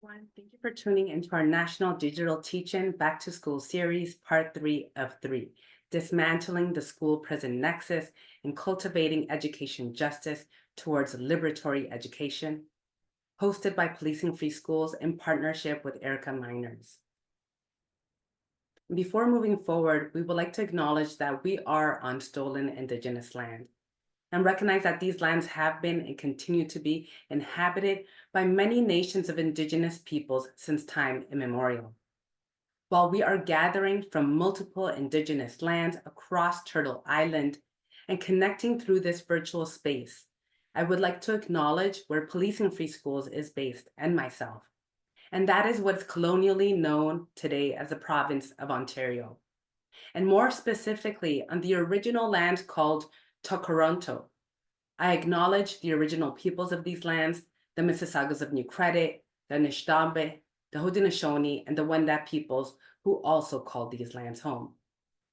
Everyone. Thank you for tuning into our National Digital Teach-In Back to School series, part 3 of 3, Dismantling the School Prison Nexus and Cultivating Education Justice Towards Liberatory Education, hosted by Policing Free Schools in partnership with Erica Miners. Before moving forward, we would like to acknowledge that we are on stolen Indigenous land and recognize that these lands have been and continue to be inhabited by many nations of Indigenous peoples since time immemorial. While we are gathering from multiple Indigenous lands across Turtle Island and connecting through this virtual space, I would like to acknowledge where Policing Free Schools is based and myself, and that is what's colonially known today as the province of Ontario, and more specifically on the original land called Toronto. I acknowledge the original peoples of these lands, the Mississaugas of New Credit, the Anishinaabe, the Haudenosaunee, and the Wendat peoples who also called these lands home.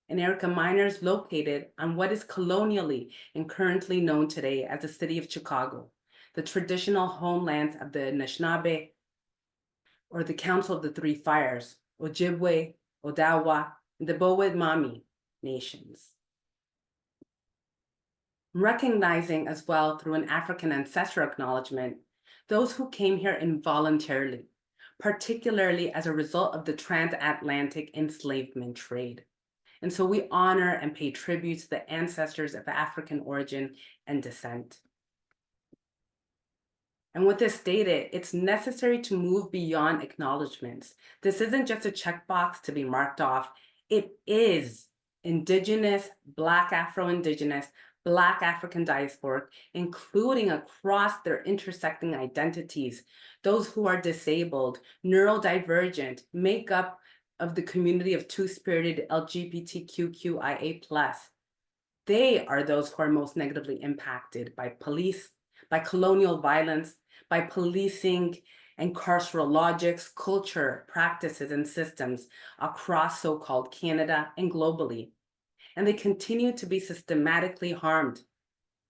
And Erica Miners located on what is colonially and currently known today as the city of Chicago, the traditional homelands of the Anishinaabe, or the Council of the Three Fires, Ojibwe, Odawa, and the Bowed-Mami nations. Recognizing as well through an African ancestral acknowledgement, those who came here involuntarily, particularly as a result of the transatlantic enslavement trade. And so we honor and pay tribute to the ancestors of African origin and descent. And with this stated, it's necessary to move beyond acknowledgements. This isn't just a checkbox to be marked off. It is Indigenous, Black Afro-Indigenous, Black African diasporic, including across their intersecting identities, those who are disabled, neurodivergent, make up of the community of two-spirited LGBTQIA+. They are those who are most negatively impacted by police, by colonial violence, by policing and carceral logics, culture, practices, and systems across so-called Canada and globally. And they continue to be systematically harmed,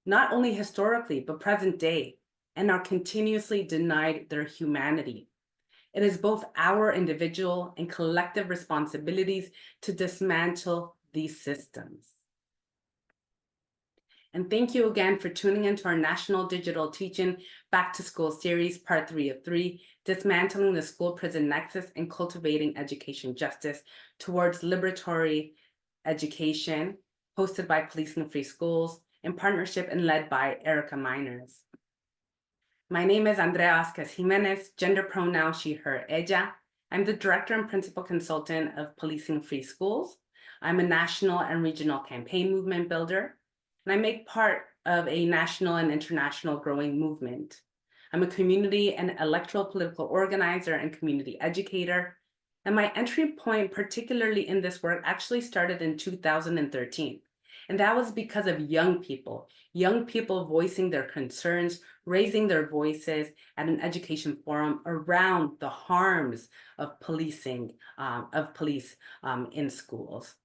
not only historically, but present day, and are continuously denied their humanity. It is both our individual and collective responsibilities to dismantle these systems. And thank you again for tuning into our National Digital Teach-In Back to School series, part 3 of 3, Dismantling the School Prison Nexus and Cultivating Education Justice Towards Liberatory Education, hosted by Policing Free Schools, in partnership and led by Erica Miners. My name is Andrea Vasquez Jimenez, gender pronoun she, her, ella. I'm the Director and Principal Consultant of Policing Free Schools. I'm a national and regional campaign movement builder, and I make part of a national and international growing movement. I'm a community and electoral political organizer and community educator. And my entry point, particularly in this work, actually started in 2013. And that was because of young people voicing their concerns, raising their voices at an education forum around the harms of policing, police in schools.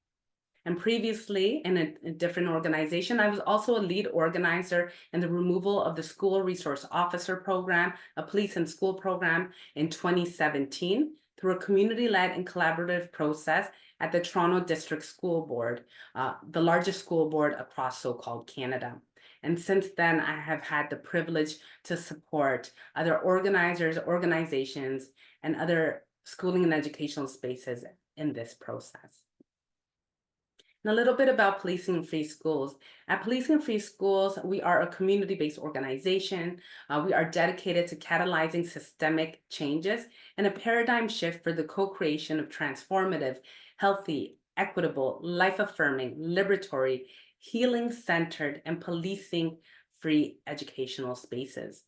And previously, in a different organization, I was also a lead organizer in the removal of the School Resource Officer Program, a police and school program in 2017, through a community-led and collaborative process at the Toronto District School Board, the largest school board across so-called Canada. And since then, I have had the privilege to support other organizers, organizations, and other schooling and educational spaces in this process. And a little bit about Policing Free Schools. At Policing Free Schools, we are a community-based organization. We are dedicated to catalyzing systemic changes and a paradigm shift for the co-creation of transformative, healthy, equitable, life-affirming, liberatory, healing-centered, and policing-free educational spaces.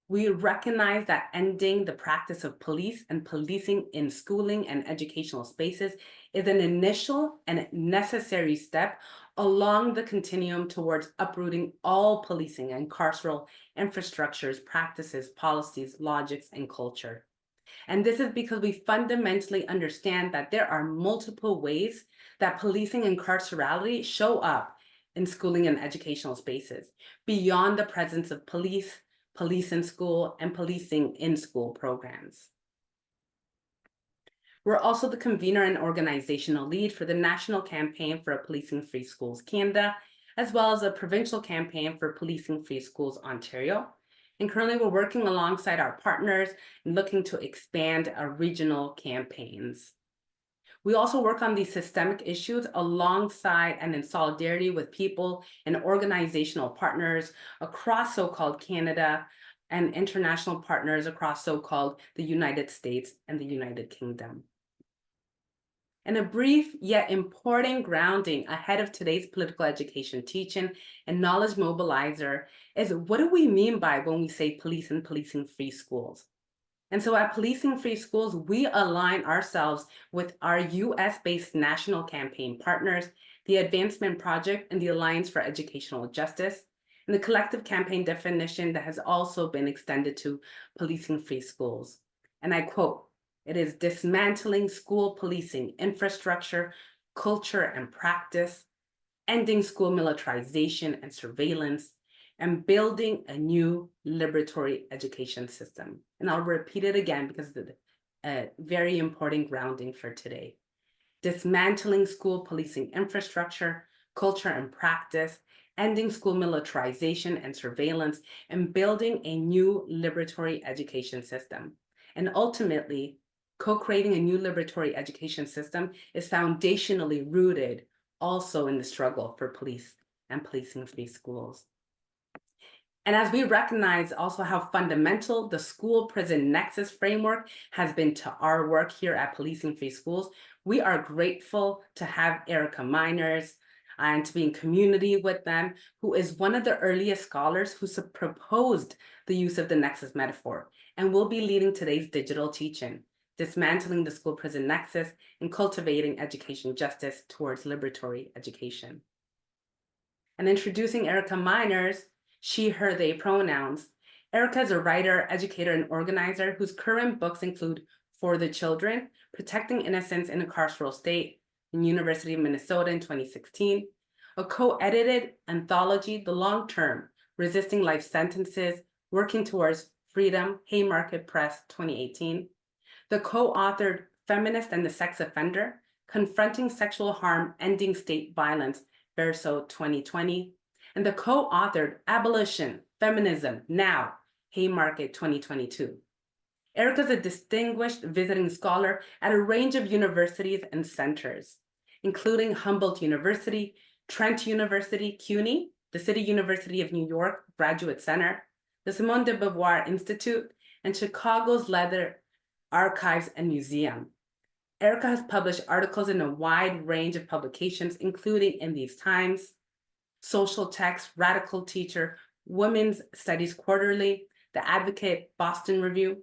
We recognize that ending the practice of police and policing in schooling and educational spaces is an initial and necessary step along the continuum towards uprooting all policing and carceral infrastructures, practices, policies, logics, and culture. And this is because we fundamentally understand that there are multiple ways that policing and carcerality show up in schooling and educational spaces, beyond the presence of police, police in school, and policing in school programs. We're also the convener and organizational lead for the National Campaign for Policing Free Schools Canada, as well as a provincial campaign for Policing Free Schools Ontario. And currently we're working alongside our partners and looking to expand our regional campaigns. We also work on these systemic issues alongside and in solidarity with people and organizational partners across so-called Canada and international partners across so-called the United States and the United Kingdom. And a brief yet important grounding ahead of today's political education teaching and knowledge mobilizer is, what do we mean by when we say police and policing free schools? And so at Policing Free Schools, we align ourselves with our US-based national campaign partners, the Advancement Project and the Alliance for Educational Justice, and the collective campaign definition that has also been extended to Policing Free Schools. And I quote, "It is dismantling school policing infrastructure, culture, and practice, ending school militarization and surveillance, and building a new liberatory education system." And I'll repeat it again because it's a very important grounding for today. Dismantling school policing infrastructure, culture, and practice, ending school militarization and surveillance, and building a new liberatory education system. And ultimately, co-creating a new liberatory education system is foundationally rooted also in the struggle for police and policing free schools. And as we recognize also how fundamental the school-prison nexus framework has been to our work here at Policing Free Schools, we are grateful to have Erica Miners and to be in community with them, who is one of the earliest scholars who proposed the use of the nexus metaphor and will be leading today's digital teaching, dismantling the school-prison nexus and cultivating education justice towards liberatory education. And introducing Erica Miners, she, her, they pronouns. Erica is a writer, educator, and organizer whose current books include For the Children, Protecting Innocence in a Carceral State, in University of Minnesota in 2016, a co-edited anthology, The Long Term, Resisting Life Sentences, Working Towards Freedom, Haymarket Press, 2018, the co-authored Feminist and the Sex Offender, Confronting Sexual Harm, Ending State Violence, Verso 2020, and the co-authored Abolition, Feminism, Now, Haymarket 2022. Erica is a distinguished visiting scholar at a range of universities and centers, including Humboldt University, Trent University, CUNY, the City University of New York Graduate Center, the Simone de Beauvoir Institute, and Chicago's Leather Archives and Museum. Erica has published articles in a wide range of publications, including In These Times, Social Text, Radical Teacher, Women's Studies Quarterly, The Advocate, Boston Review.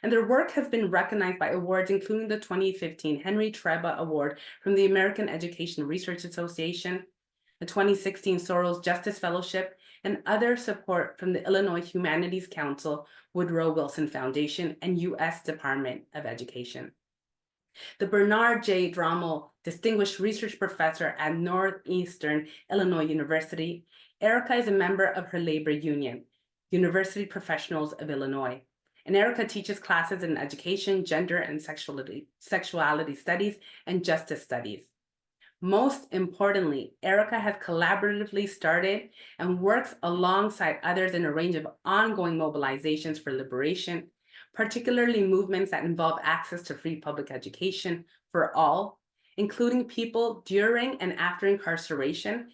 And their work has been recognized by awards, including the 2015 Henry Treba Award from the American Education Research Association, the 2016 Soros Justice Fellowship, and other support from the Illinois Humanities Council, Woodrow Wilson Foundation, and U.S. Department of Education. The Bernard J. Drommel Distinguished Research Professor at Northeastern Illinois University, Erica is a member of her labor union, University Professionals of Illinois. And Erica teaches classes in education, gender and sexuality studies, and justice studies. Most importantly, Erica has collaboratively started and works alongside others in a range of ongoing mobilizations for liberation, particularly movements that involve access to free public education for all, including people during and after incarceration,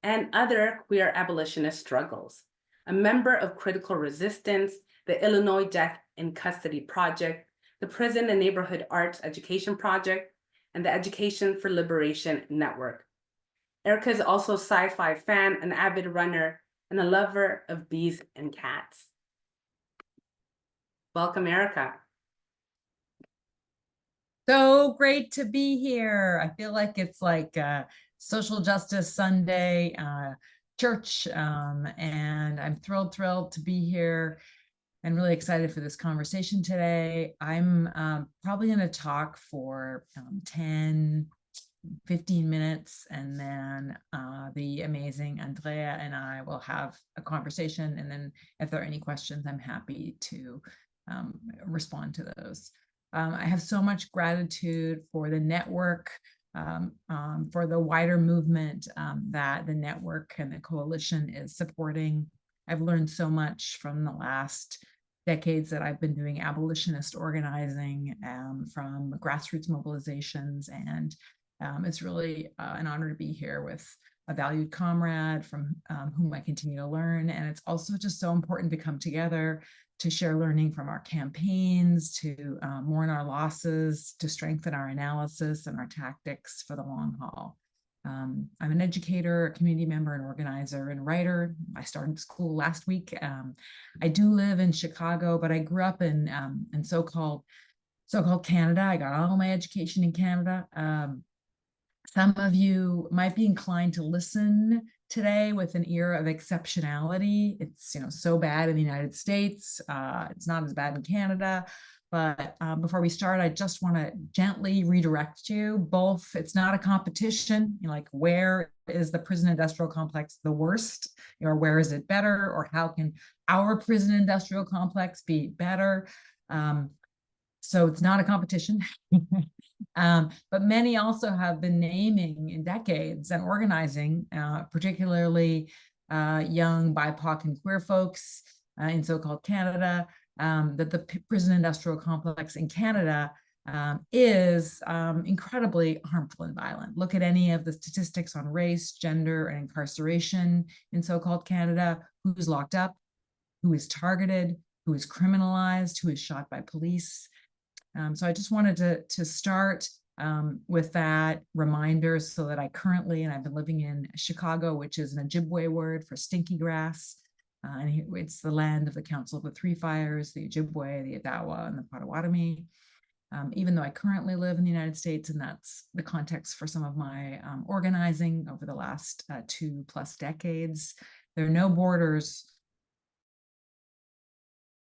and other queer abolitionist struggles. A member of Critical Resistance, the Illinois Death in Custody Project, the Prison and Neighborhood Arts Education Project, and the Education for Liberation Network. Erica is also a sci-fi fan, an avid runner, and a lover of bees and cats. Welcome, Erica. So great to be here. I feel like it's like Social Justice Sunday, church, and I'm thrilled to be here and really excited for this conversation today. I'm probably going to talk for 10, 15 minutes, and then the amazing Andrea and I will have a conversation. And then if there are any questions, I'm happy to respond to those. I have so much gratitude for the network, for the wider movement that the network and the coalition is supporting. I've learned so much from the last decades that I've been doing abolitionist organizing, from grassroots mobilizations, and it's really an honor to be here with a valued comrade from whom I continue to learn. And it's also just so important to come together to share learning from our campaigns, to mourn our losses, to strengthen our analysis and our tactics for the long haul. I'm an educator, a community member, an organizer, and writer. I started school last week. I do live in Chicago, but I grew up in so-called Canada. I got all my education in Canada. Some of you might be inclined to listen today with an ear of exceptionality. It's so bad in the United States. It's not as bad in Canada. But before we start, I just want to gently redirect you. Both, it's not a competition. Like, where is the prison industrial complex the worst, or where is it better, or how can our prison industrial complex be better? So it's not a competition. But many also have been naming in decades and organizing, particularly young BIPOC and queer folks in so-called Canada, that the prison industrial complex in Canada is incredibly harmful and violent. Look at any of the statistics on race, gender, and incarceration in so-called Canada. Who's locked up, who is targeted, who is criminalized, who is shot by police. So I just wanted to start with that reminder, so that I've been living in Chicago, which is an Ojibwe word for stinky grass. And it's the land of the Council of the Three Fires, the Ojibwe, the Odawa, and the Potawatomi. Even though I currently live in the United States, and that's the context for some of my organizing over the last 2+ decades, there are no borders.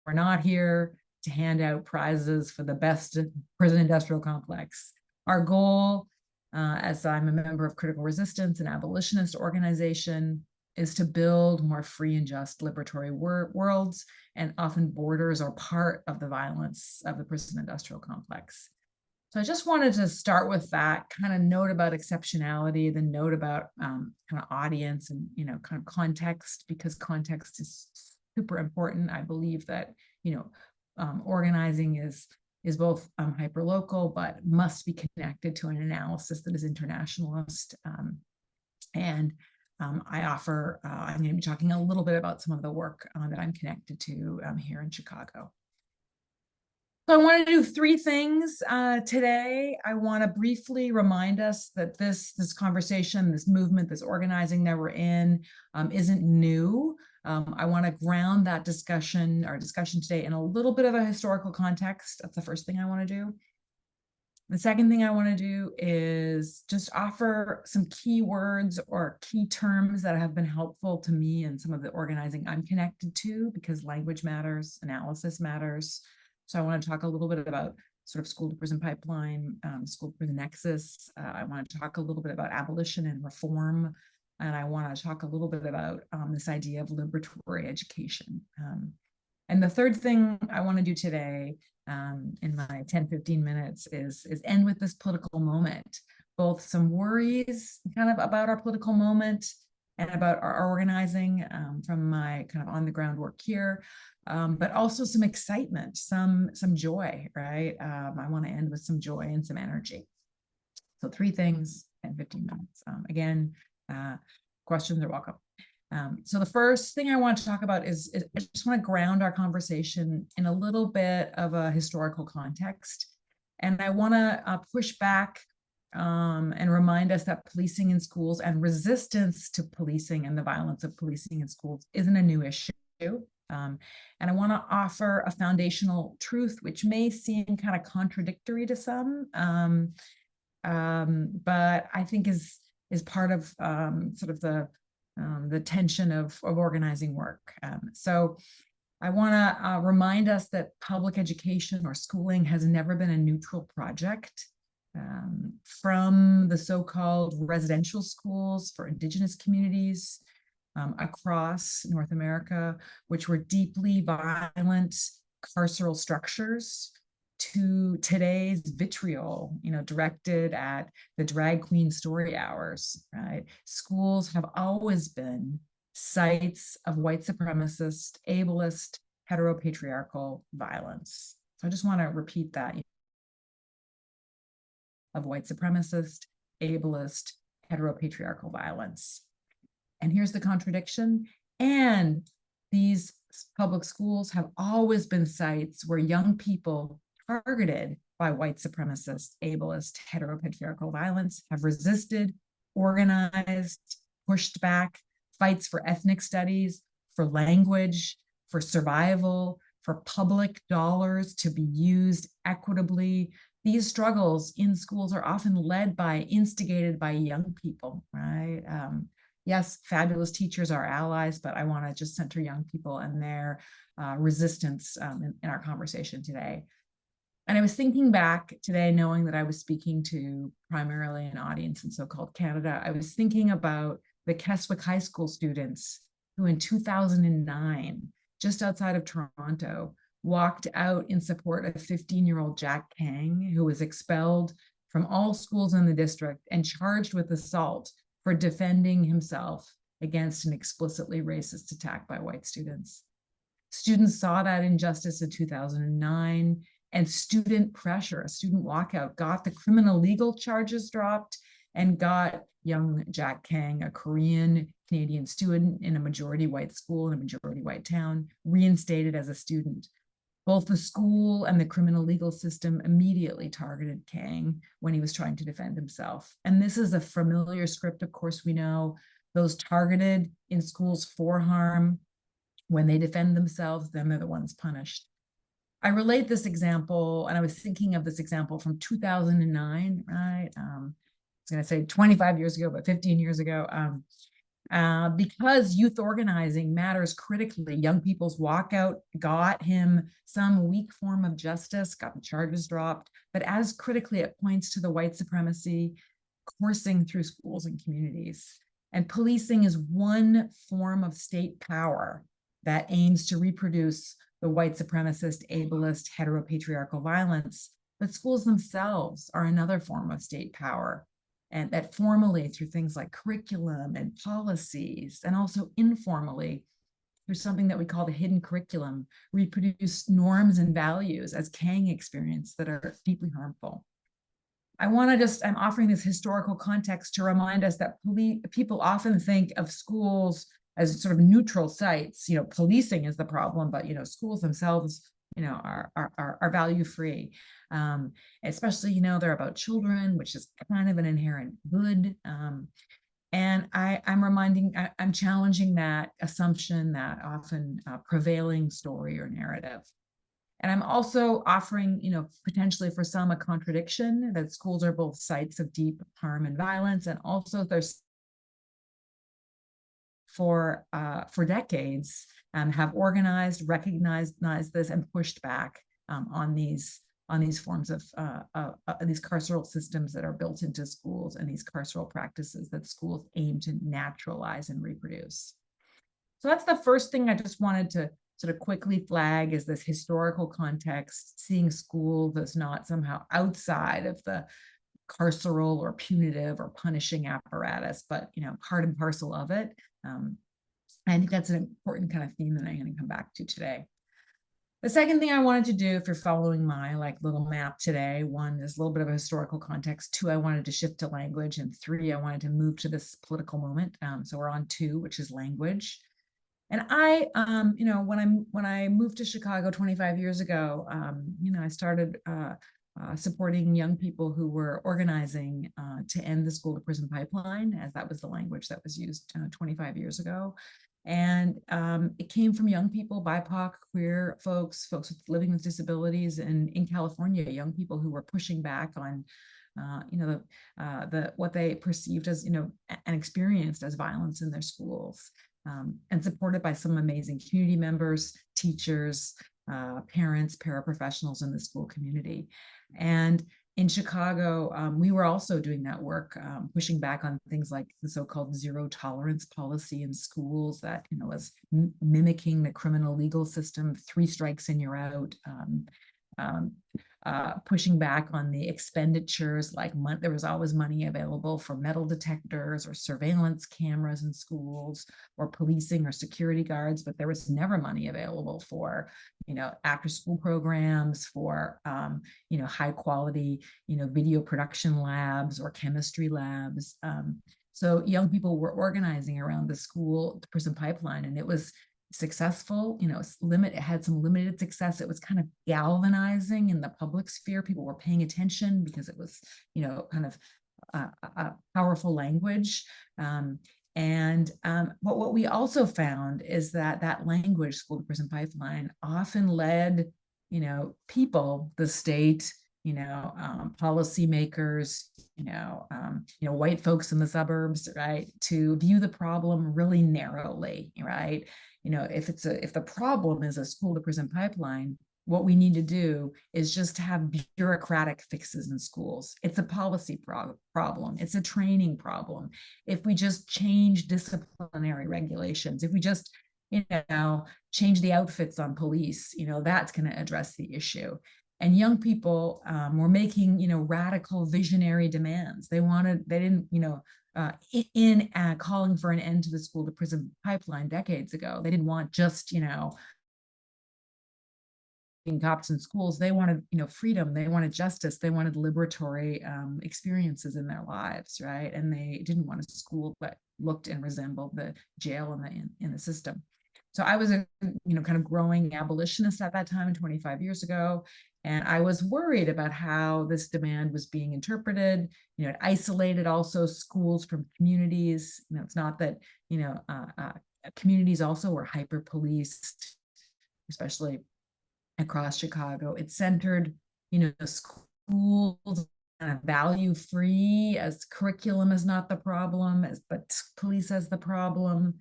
We're not here to hand out prizes for the best prison industrial complex. Our goal, as I'm a member of Critical Resistance, an abolitionist organization, is to build more free and just liberatory worlds, and often borders are part of the violence of the prison industrial complex. So I just wanted to start with that kind of note about exceptionality, the note about kind of audience and kind of context, because context is super important. I believe that organizing is both hyperlocal, but must be connected to an analysis that is internationalist. I'm going to be talking a little bit about some of the work that I'm connected to here in Chicago. So I want to do 3 things today. I want to briefly remind us that this conversation, this movement, this organizing that we're in isn't new. I want to ground that discussion, our discussion today, in a little bit of a historical context. That's the first thing I want to do. The second thing I want to do is just offer some key words or key terms that have been helpful to me in some of the organizing I'm connected to, because language matters, analysis matters. So I want to talk a little bit about sort of school to prison pipeline, school to prison nexus. I want to talk a little bit about abolition and reform. And I want to talk a little bit about this idea of liberatory education. And the third thing I want to do today in my 10-15 minutes is end with this political moment, both some worries kind of about our political moment and about our organizing from my kind of on the ground work here, but also some excitement, some joy, right? I want to end with some joy and some energy. So 3 things in 15 minutes. Again, questions are welcome. So the first thing I want to talk about is I just want to ground our conversation in a little bit of a historical context. And I want to push back and remind us that policing in schools and resistance to policing and the violence of policing in schools isn't a new issue. And I want to offer a foundational truth, which may seem kind of contradictory to some, but I think is part of sort of the tension of organizing work. So I want to remind us that public education or schooling has never been a neutral project. from the so-called residential schools for Indigenous communities across North America, which were deeply violent carceral structures, to today's vitriol, directed at the drag queen story hours, right? Schools have always been sites of white supremacist, ableist, heteropatriarchal violence. So I just want to repeat that, of white supremacist, ableist, heteropatriarchal violence. And here's the contradiction. And these public schools have always been sites where young people targeted by white supremacist, ableist, heteropatriarchal violence have resisted, organized, pushed back, fights for ethnic studies, for language, for survival, for public dollars to be used equitably. These struggles in schools are often led by, instigated by young people, right? Yes, fabulous teachers are allies, but I want to just center young people and their resistance in our conversation today. And I was thinking back today, knowing that I was speaking to primarily an audience in so-called Canada. I was thinking about the Keswick High School students who in 2009, just outside of Toronto, walked out in support of 15-year-old Jack Kang, who was expelled from all schools in the district and charged with assault for defending himself against an explicitly racist attack by white students. Students saw that injustice in 2009, and student pressure, a student walkout, got the criminal legal charges dropped and got young Jack Kang, a Korean Canadian student in a majority white school in a majority white town, reinstated as a student. Both the school and the criminal legal system immediately targeted Kang when he was trying to defend himself. And this is a familiar script, of course, we know. Those targeted in schools for harm, when they defend themselves, then they're the ones punished. I relate this example, and I was thinking of this example from 2009, right? I was going to say 25 years ago, but 15 years ago. Because youth organizing matters critically. Young people's walkout got him some weak form of justice, got the charges dropped, but as critically, it points to the white supremacy coursing through schools and communities. And policing is one form of state power that aims to reproduce the white supremacist, ableist, heteropatriarchal violence, but schools themselves are another form of state power, and that formally through things like curriculum and policies, and also informally through something that we call the hidden curriculum, reproduce norms and values as Kang experienced that are deeply harmful. I'm offering this historical context to remind us that people often think of schools as sort of neutral sites. Policing is the problem, but schools themselves are value free, especially they're about children, which is kind of an inherent good. And I'm challenging that assumption, that often prevailing story or narrative. And I'm also offering, potentially for some, a contradiction that schools are both sites of deep harm and violence, and also there's for decades have organized, recognized this, and pushed back on these forms of these carceral systems that are built into schools, and these carceral practices that schools aim to naturalize and reproduce. So that's the first thing I just wanted to sort of quickly flag, is this historical context, seeing schools as not somehow outside of the carceral or punitive or punishing apparatus, but part and parcel of it. I think that's an important kind of theme that I'm going to come back to today. The second thing I wanted to do, if you're following my little map today, one is a little bit of a historical context. Two, I wanted to shift to language, and three, I wanted to move to this political moment. So we're on two, which is language. And I, when I moved to Chicago 25 years ago, I started supporting young people who were organizing to end the school to prison pipeline, as that was the language that was used 25 years ago. And it came from young people, BIPOC, queer folks living with disabilities, and in California, young people who were pushing back on what they perceived as and experienced as violence in their schools, and supported by some amazing community members, teachers, parents, paraprofessionals in the school community. And in Chicago, we were also doing that work, pushing back on things like the so-called zero tolerance policy in schools that, was mimicking the criminal legal system, 3 strikes and you're out. Um, pushing back on the expenditures, like there was always money available for metal detectors or surveillance cameras in schools or policing or security guards, but there was never money available for, after school programs, for, high quality, video production labs or chemistry labs. So young people were organizing around the school to prison pipeline, and it was successful. It had some limited success. It was kind of galvanizing in the public sphere. People were paying attention because it was, kind of a powerful language. But what we also found is that language, school to prison pipeline, often led, people, the state, policymakers, white folks in the suburbs, right, to view the problem really narrowly, right? If the problem is a school to prison pipeline, what we need to do is just have bureaucratic fixes in schools. It's a policy problem. It's a training problem. If we just change disciplinary regulations, if we just, change the outfits on police, that's going to address the issue. And young people were making, radical visionary demands. They didn't, calling for an end to the school to prison pipeline decades ago. They didn't want just, cops in schools. They wanted, freedom. They wanted justice. They wanted liberatory experiences in their lives, right? And they didn't want a school that looked and resembled the jail in the system. So I was a, kind of growing abolitionist at that time, 25 years ago. And I was worried about how this demand was being interpreted. It isolated also schools from communities. It's not that, communities also were hyper-policed, especially across Chicago. It centered, schools value free, as curriculum is not the problem, but police as the problem.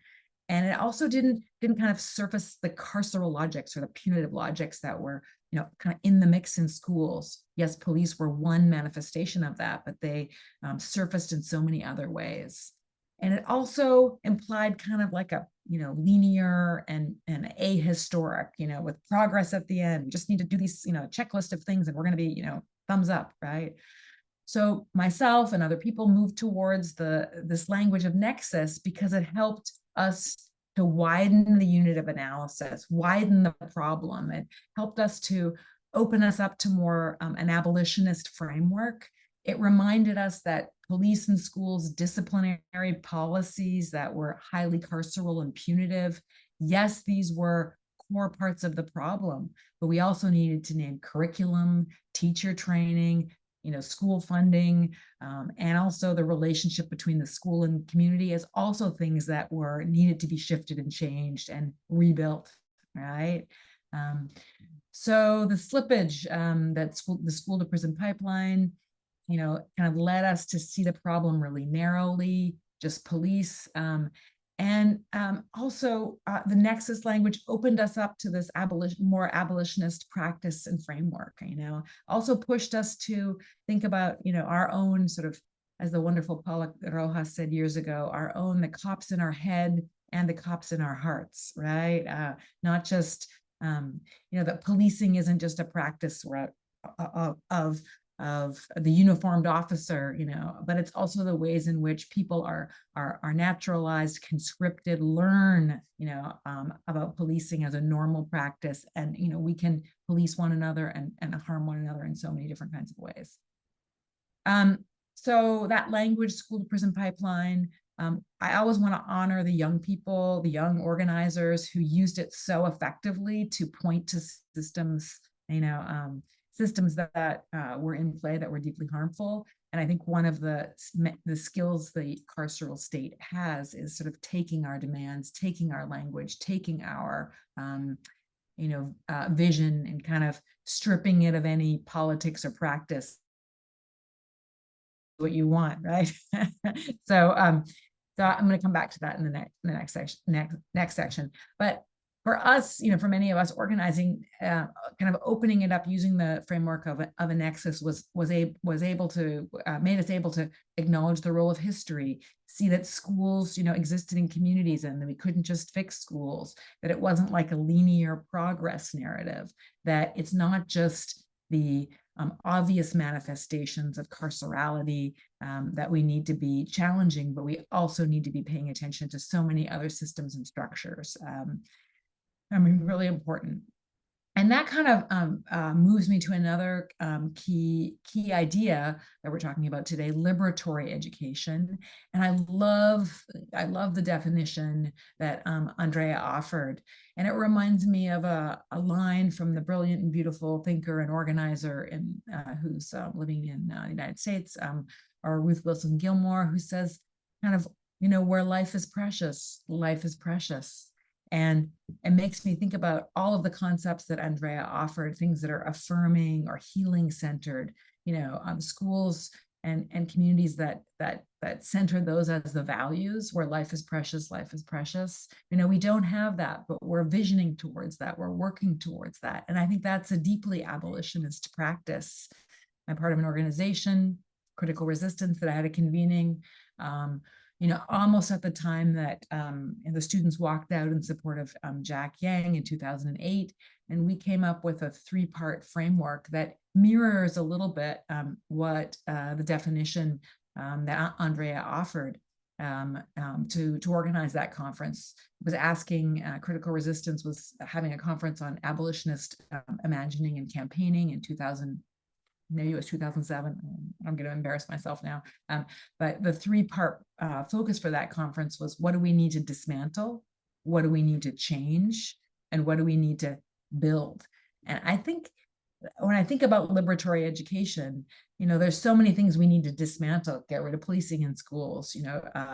And it also didn't kind of surface the carceral logics or the punitive logics that were, kind of in the mix in schools. Yes, police were one manifestation of that, but they surfaced in so many other ways. And it also implied kind of like a, linear and ahistoric, with progress at the end. We just need to do these, checklist of things and we're going to be, thumbs up, right? So myself and other people moved towards this language of nexus because it helped us to widen the unit of analysis, widen the problem. It helped us to open us up to more an abolitionist framework. It reminded us that police and schools, disciplinary policies that were highly carceral and punitive, yes, these were core parts of the problem, but we also needed to name curriculum, teacher training, school funding, and also the relationship between the school and the as also things that were needed to be shifted and changed and rebuilt, right? So the slippage the school to prison pipeline, kind of led us to see the problem really narrowly, just police. Also the Nexus language opened us up to this more abolitionist practice and framework, also pushed us to think about, our own sort of, as the wonderful Paula Rojas said years ago, the cops in our head and the cops in our hearts, right? Not just, that policing isn't just a practice of the uniformed officer, but it's also the ways in which people are naturalized, conscripted, learn, about policing as a normal practice. And, we can police one another and harm one another in so many different kinds of ways. So that language, school to prison pipeline, I always want to honor the young people, the young organizers who used it so effectively to point to systems, systems that were in play that were deeply harmful. And I think one of the skills the carceral state has is sort of taking our demands, taking our language, taking our vision and kind of stripping it of any politics or practice. What you want, right? So I'm going to come back to that in the next section. But for us, for many of us, organizing, kind of opening it up using the framework of a nexus was able to made us able to acknowledge the role of history, see that schools, existed in communities, and that we couldn't just fix schools, that it wasn't like a linear progress narrative, that it's not just the obvious manifestations of carcerality that we need to be challenging, but we also need to be paying attention to so many other systems and structures. Really important. And that kind of moves me to another key idea that we're talking about today: liberatory education. And I love the definition that Andrea offered. And it reminds me of a line from the brilliant and beautiful thinker and organizer who's living in the United States, or Ruth Wilson Gilmore, who says, kind of, where life is precious, life is precious. And it makes me think about all of the concepts that Andrea offered, things that are affirming or healing centered, schools and communities that center those as the values, where life is precious, life is precious. We don't have that, but we're visioning towards that. We're working towards that. And I think that's a deeply abolitionist practice. I'm part of an organization, Critical Resistance, that I had a convening, almost at the time that the students walked out in support of Jack Yang in 2008. And we came up with a 3-part framework that mirrors a little bit what the definition that Andrea offered to organize that conference. It was asking, Critical Resistance was having a conference on abolitionist imagining and campaigning in 2000. Maybe it was 2007. I'm going to embarrass myself now. But the 3-part focus for that conference was: what do we need to dismantle? What do we need to change? And what do we need to build? And I think when I think about liberatory education, there's so many things we need to dismantle: get rid of policing in schools,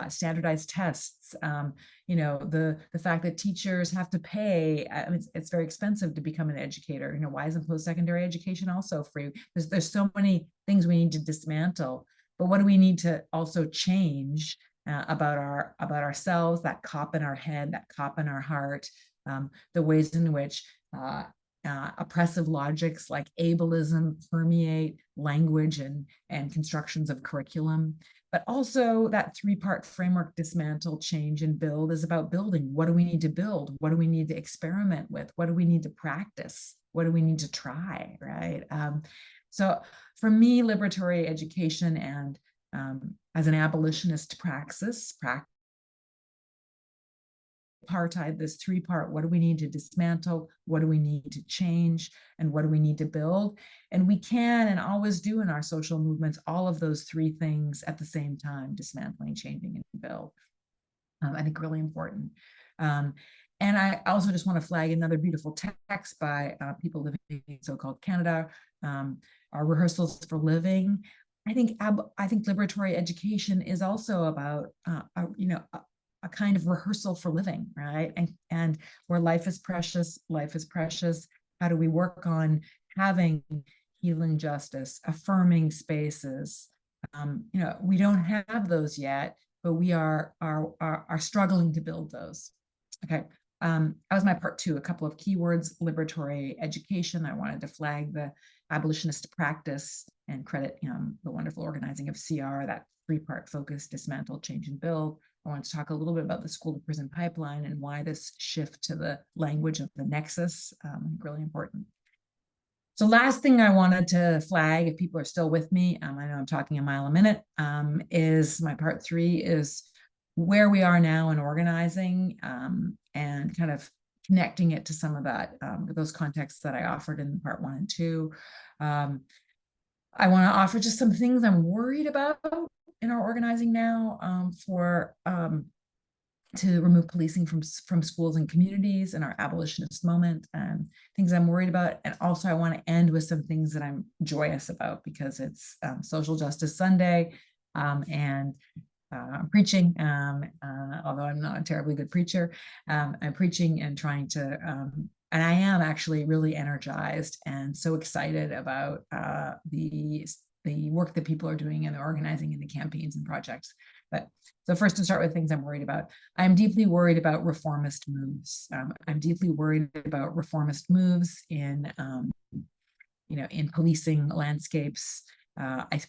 standardized tests, the fact that teachers have to pay. It's very expensive to become an educator. Why isn't post-secondary education also free? There's so many things we need to dismantle, but what do we need to also change about ourselves, that cop in our head, that cop in our heart, the ways in which oppressive logics like ableism permeate language and constructions of curriculum. But also that 3-part framework: dismantle, change, and build, is about building. What do we need to build? What do we need to experiment with? What do we need to practice? What do we need to try, right? So for me, liberatory education and as an abolitionist praxis, apartheid, this 3-part: what do we need to dismantle, what do we need to change, and what do we need to build? And we can and always do in our social movements all of those 3 things at the same time: dismantling, changing, and build. I think really important. And I also just want to flag another beautiful text by people living in so-called Canada, our Rehearsals for Living. I think liberatory education is also about a kind of rehearsal for living, right? And where life is precious, life is precious. How do we work on having healing justice, affirming spaces? We don't have those yet, but we are struggling to build those. Okay, that was my part 2. A couple of keywords: liberatory education. I wanted to flag the abolitionist practice and credit the wonderful organizing of CR, that 3-part focus: dismantle, change, and build. I want to talk a little bit about the school to prison pipeline and why this shift to the language of the nexus, really important. So last thing I wanted to flag, if people are still with me, I know I'm talking a mile a minute, is my part 3 is where we are now in organizing and kind of connecting it to some of that, those contexts that I offered in part 1 and 2. I want to offer just some things I'm worried about in our organizing now to remove policing from schools and communities in our abolitionist moment, things I'm worried about. And also I want to end with some things that I'm joyous about, because it's Social Justice Sunday, and I'm preaching, although I'm not a terribly good preacher. I'm preaching and trying to, and I am actually really energized and so excited about the the work that people are doing and the organizing and the campaigns and projects. But so first, to start with things I'm worried about, I'm deeply worried about reformist moves. I'm deeply worried about reformist moves in in policing landscapes.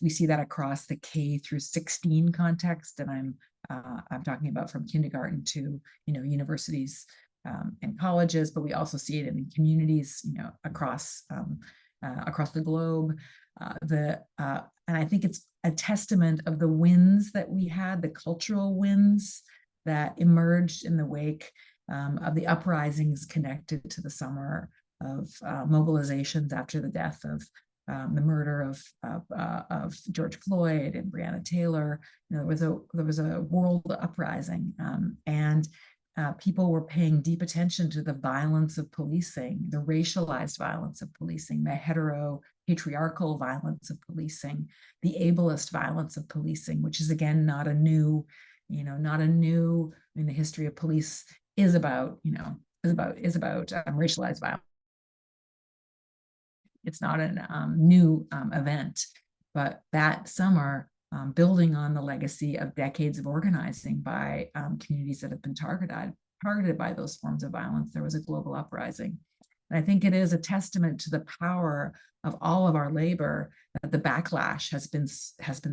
We see that across the K through 16 context, and I'm talking about from kindergarten to universities and colleges, but we also see it in communities across the globe. And I think it's a testament of the wins that we had, the cultural wins that emerged in the wake of the uprisings connected to the summer of mobilizations after the death of the murder of George Floyd and Breonna Taylor. There was a world uprising, and people were paying deep attention to the violence of policing, the racialized violence of policing, the hetero-patriarchal violence of policing, the ableist violence of policing, which is again not a new. The history of police is about racialized violence. It's not a new event, but that summer, building on the legacy of decades of organizing by communities that have been targeted by those forms of violence, there was a global uprising. And I think it is a testament to the power of all of our labor that the backlash has been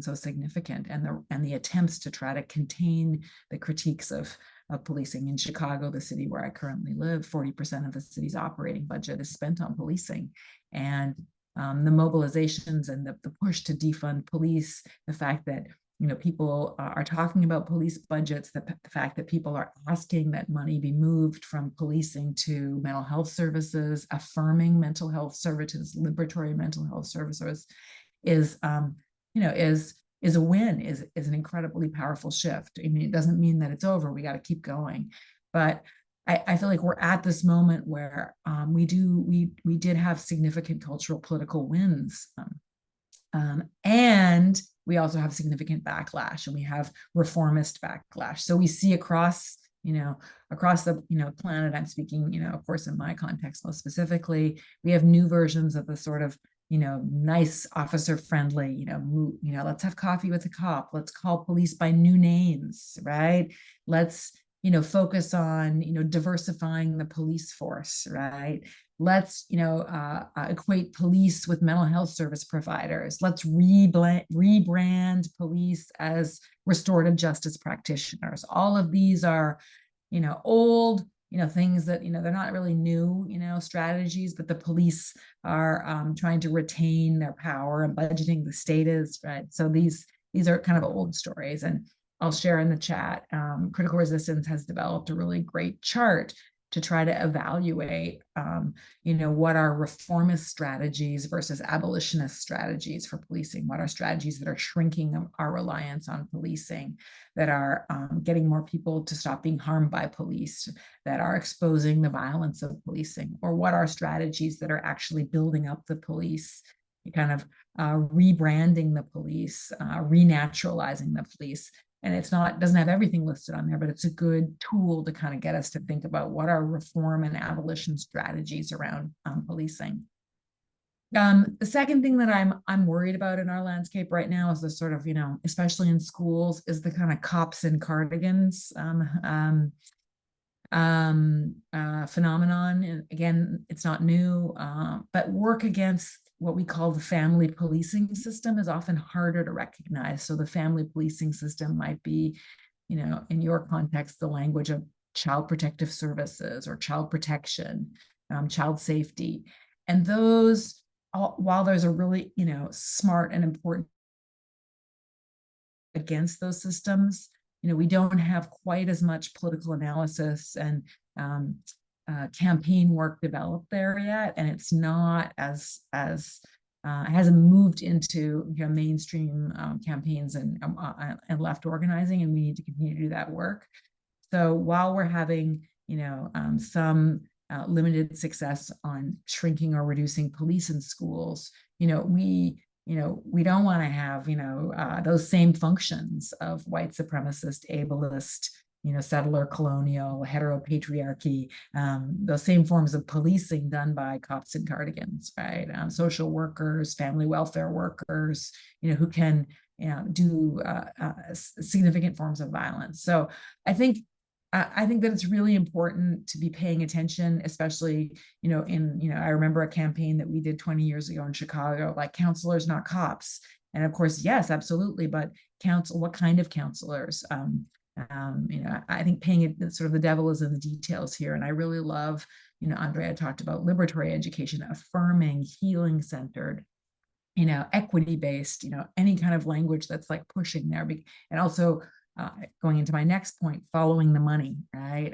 so significant, and the attempts to try to contain the critiques of policing. In Chicago, the city where I currently live, 40% of the city's operating budget is spent on policing. And the mobilizations and the push to defund police, the fact that people are talking about police budgets, the fact that people are asking that money be moved from policing to mental health services, affirming mental health services, liberatory mental health services, is a win, is an incredibly powerful shift. I mean, it doesn't mean that it's over. We got to keep going, but I feel like we're at this moment where we did have significant cultural political wins, and we also have significant backlash, and we have reformist backlash. So we see across the planet. I'm speaking, of course, in my context most specifically, we have new versions of the sort of nice officer friendly, let's have coffee with a cop. Let's call police by new names, right? Let's focus on diversifying the police force, right? Let's equate police with mental health service providers. Let's rebrand police as restorative justice practitioners. All of these are old things that they're not really new strategies, but the police are trying to retain their power, and budgeting the state is, right? So these are kind of old stories, and I'll share in the chat. Critical Resistance has developed a really great chart to try to evaluate what are reformist strategies versus abolitionist strategies for policing. What are strategies that are shrinking our reliance on policing, that are getting more people to stop being harmed by police, that are exposing the violence of policing, or what are strategies that are actually building up the police, kind of rebranding the police, renaturalizing the police. And doesn't have everything listed on there, but it's a good tool to kind of get us to think about what are reform and abolition strategies around policing. The second thing that I'm worried about in our landscape right now is the sort of, especially in schools, is the kind of cops in cardigans phenomenon. And again, it's not new, but work against what we call the family policing system is often harder to recognize. So the family policing system might be, in your context, the language of child protective services or child protection, child safety. And those, while there's a really, smart and important against those systems, we don't have quite as much political analysis and campaign work developed there yet, and it's not as it hasn't moved into mainstream campaigns and left organizing, and we need to continue to do that work. So while we're having some limited success on shrinking or reducing police in schools, we don't want to have those same functions of white supremacist, ableist, settler, colonial, heteropatriarchy, those same forms of policing done by cops and cardigans, right? Social workers, family welfare workers, who can do significant forms of violence. So I think that it's really important to be paying attention, especially, I remember a campaign that we did 20 years ago in Chicago, like counselors, not cops. And of course, yes, absolutely. But what kind of counselors? I think paying it, sort of the devil is in the details here. And I really love, Andrea talked about liberatory education, affirming, healing centered, equity-based, any kind of language that's like pushing there. And also going into my next point, following the money, right?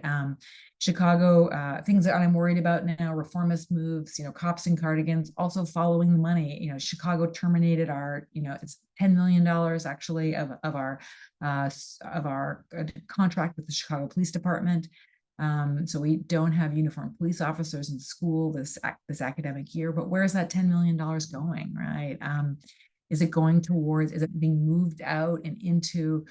Chicago, things that I'm worried about now, reformist moves, cops and cardigans, also following the money. Chicago terminated our, it's $10 million actually of our contract with the Chicago Police Department. So we don't have uniformed police officers in school this academic year, but where is that $10 million going, right? Is it going towards, is it being moved out and into,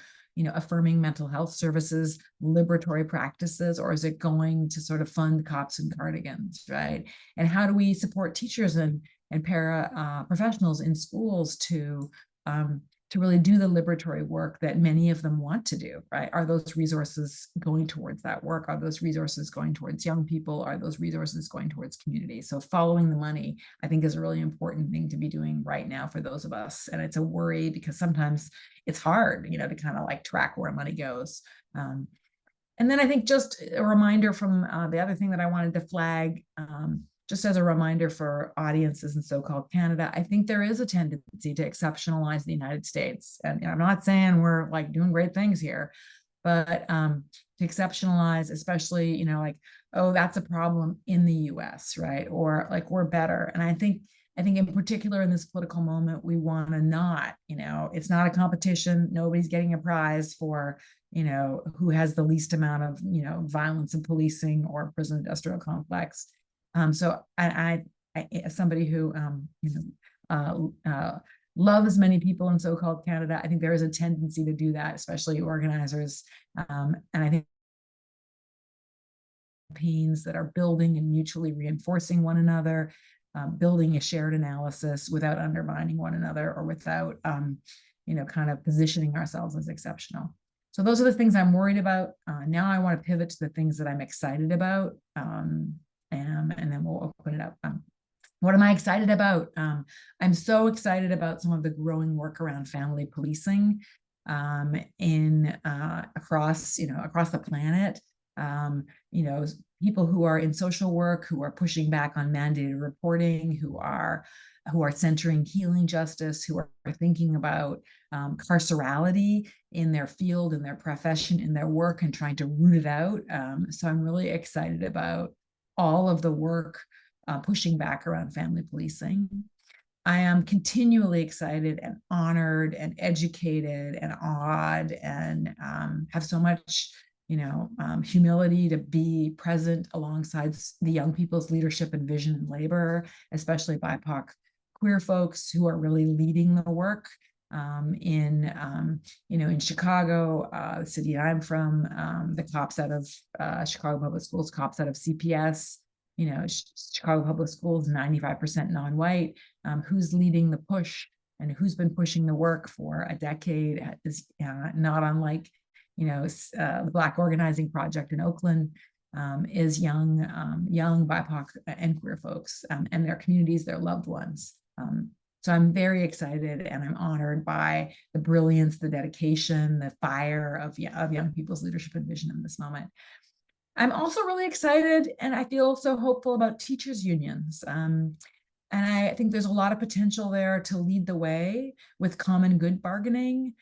affirming mental health services, liberatory practices, or is it going to sort of fund cops and cardigans, right? And how do we support teachers and para professionals in schools to really do the liberatory work that many of them want to do, right? Are those resources going towards that work? Are those resources going towards young people? Are those resources going towards communities? So following the money, I think, is a really important thing to be doing right now for those of us. And it's a worry because sometimes it's hard, to kind of like track where money goes. And then I think just a reminder from the other thing that I wanted to flag, just as a reminder for audiences in so-called Canada, I think there is a tendency to exceptionalize the United States. And I'm not saying we're like doing great things here, but to exceptionalize, especially, like, oh, that's a problem in the US, right? Or like, we're better. And I think in particular in this political moment, we want to not, it's not a competition. Nobody's getting a prize for, who has the least amount of, violence and policing or prison industrial complex. So I as somebody who, loves many people in so-called Canada, I think there is a tendency to do that, especially organizers. And I think campaigns that are building and mutually reinforcing one another, building a shared analysis without undermining one another or without, kind of positioning ourselves as exceptional. So those are the things I'm worried about. Now I want to pivot to the things that I'm excited about. And then we'll open it up. What am I excited about? I'm so excited about some of the growing work around family policing across the planet. People who are in social work, who are pushing back on mandated reporting, who are centering healing justice, who are thinking about carcerality in their field, in their profession, in their work, and trying to root it out. So I'm really excited about all of the work pushing back around family policing. I am continually excited and honored and educated and awed and have so much, humility to be present alongside the young people's leadership and vision and labor, especially BIPOC queer folks who are really leading the work in Chicago, the city I'm from, the cops out of Chicago Public Schools, cops out of CPS, Chicago Public Schools, 95% non-white, who's leading the push and who's been pushing the work for a decade is not unlike, the Black Organizing Project in Oakland, is young BIPOC and queer folks and their communities, their loved ones. So I'm very excited and I'm honored by the brilliance, the dedication, the fire of young people's leadership and vision in this moment. I'm also really excited and I feel so hopeful about teachers' unions. And I think there's a lot of potential there to lead the way with common good bargaining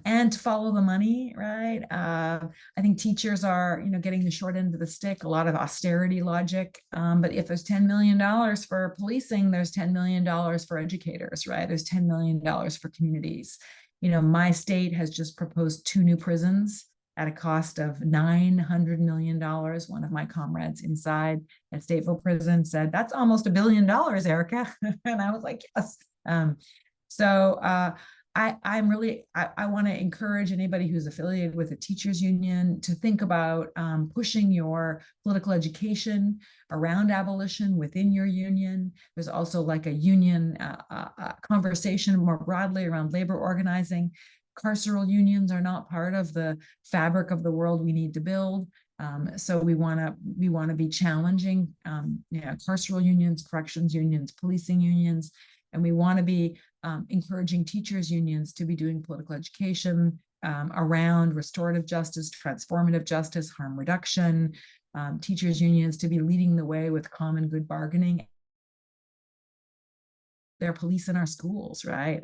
and to follow the money, right? I think teachers are, getting the short end of the stick, a lot of austerity logic. But if there's $10 million for policing, there's $10 million for educators, right? There's $10 million for communities. My state has just proposed 2 new prisons at a cost of $900 million. One of my comrades inside at Stateville Prison said, "That's almost $1 billion, Erica." And I was like, yes. So I want to encourage anybody who's affiliated with a teachers union to think about pushing your political education around abolition within your union. There's also like a union conversation more broadly around labor organizing. Carceral unions are not part of the fabric of the world we need to build. So we want to be challenging, carceral unions, corrections unions, policing unions, and we want to be encouraging teachers unions to be doing political education around restorative justice, transformative justice, harm reduction. Teachers unions to be leading the way with common good bargaining. They're police in our schools, right?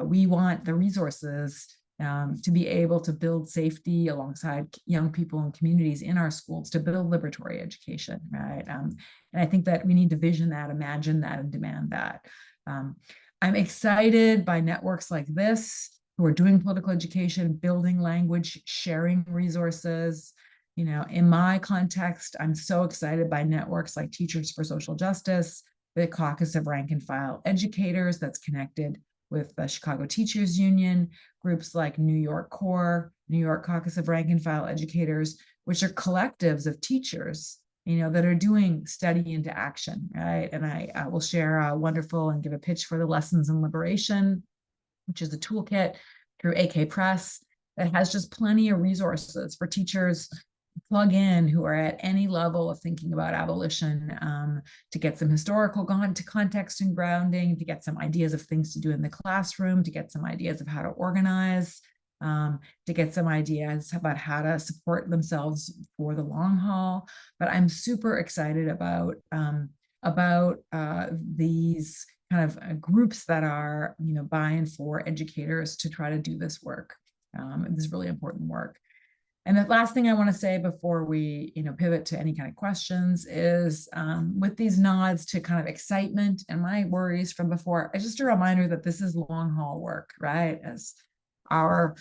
We want the resources to be able to build safety alongside young people and communities in our schools, to build liberatory education, right? And I think that we need to vision that, imagine that, and demand that. I'm excited by networks like this who are doing political education, building language, sharing resources. In my context, I'm so excited by networks like Teachers for Social Justice, the Caucus of Rank and File Educators that's connected with the Chicago Teachers Union, groups like New York CORE, New York Caucus of Rank and File Educators, which are collectives of teachers, that are doing study into action, right? And I will share a wonderful and give a pitch for the Lessons in Liberation, which is a toolkit through AK Press that has just plenty of resources for teachers plug in who are at any level of thinking about abolition, to get some historical context and grounding, to get some ideas of things to do in the classroom, to get some ideas of how to organize, to get some ideas about how to support themselves for the long haul. But I'm super excited about these kind of groups that are, by and for educators to try to do this work, this really important work. And the last thing I want to say before we, pivot to any kind of questions is, with these nods to kind of excitement and my worries from before, it's just a reminder that this is long haul work, right? As our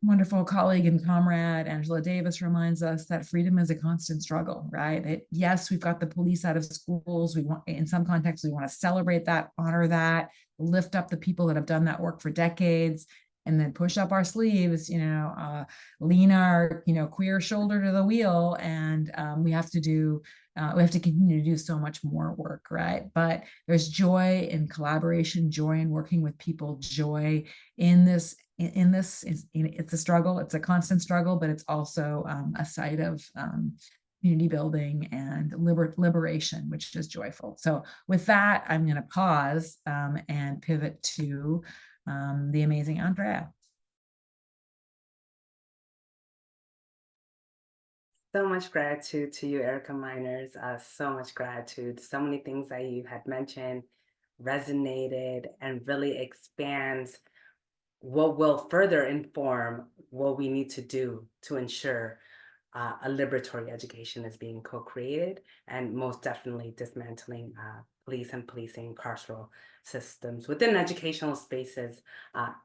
wonderful colleague and comrade Angela Davis reminds us, that freedom is a constant struggle, right? Yes, we've got the police out of schools. We want, in some contexts, we want to celebrate that, honor that, lift up the people that have done that work for decades, and then push up our sleeves, lean our, queer shoulder to the wheel. And we have to continue to do so much more work, right? But there's joy in collaboration, joy in working with people, joy in this. It's a struggle. It's a constant struggle, but it's also a site of community building and liberation, which is joyful. So with that, I'm going to pause and pivot to the amazing Andrea. So much gratitude to you, Erica Miners. So much gratitude. So many things that you had mentioned resonated and really expands what will further inform what we need to do to ensure a liberatory education is being co-created, and most definitely dismantling police and policing carceral systems within educational spaces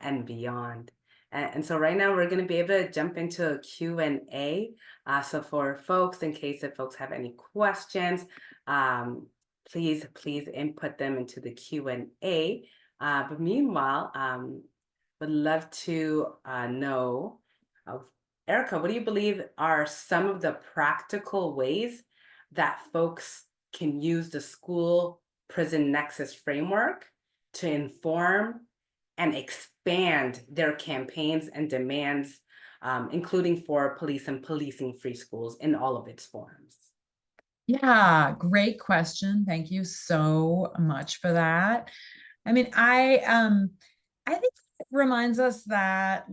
and beyond. And so right now we're going to be able to jump into a Q&A. So for folks, in case if folks have any questions, please input them into the Q&A. But meanwhile, would love to know, Erica, what do you believe are some of the practical ways that folks can use the school prison nexus framework to inform and expand their campaigns and demands, including for police and policing free schools in all of its forms? Yeah, great question. Thank you so much for that. I mean, I think it reminds us that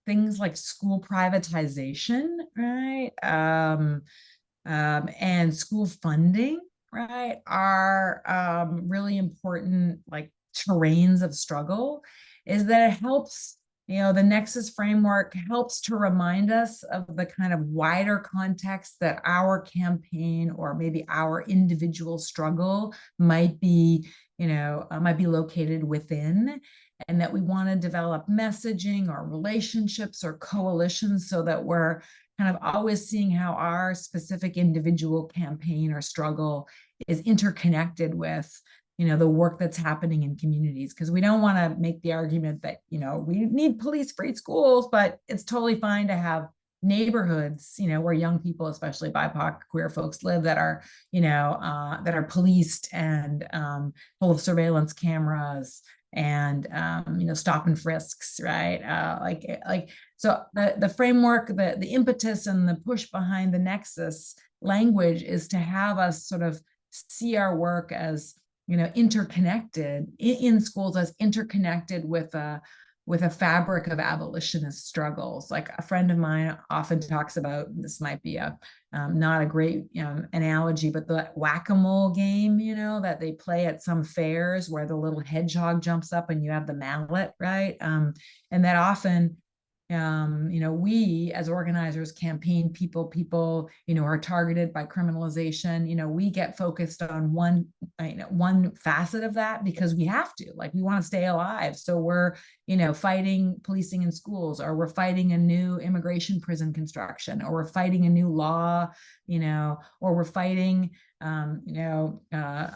things like school privatization, right? And school funding, right, are really important terrains of struggle. Is that it helps, the Nexus framework helps to remind us of the kind of wider context that our campaign or maybe our individual struggle might be located within, and that we want to develop messaging or relationships or coalitions so that we're kind of always seeing how our specific individual campaign or struggle is interconnected with the work that's happening in communities, because we don't want to make the argument that, we need police-free schools, but it's totally fine to have neighborhoods, where young people, especially BIPOC queer folks, live, that are, that are policed and full of surveillance cameras and stop and frisks, right? So the framework, the impetus and the push behind the Nexus language is to have us sort of see our work as interconnected in schools, as interconnected with a fabric of abolitionist struggles. Like a friend of mine often talks about, this might be a not a great analogy, but the whack-a-mole game, that they play at some fairs, where the little hedgehog jumps up and you have the mallet, right? And that often we as organizers, campaign people are targeted by criminalization. We get focused on one facet of that because we have to, like, we want to stay alive. So we're, fighting policing in schools, or we're fighting a new immigration prison construction, or we're fighting a new law, or we're fighting,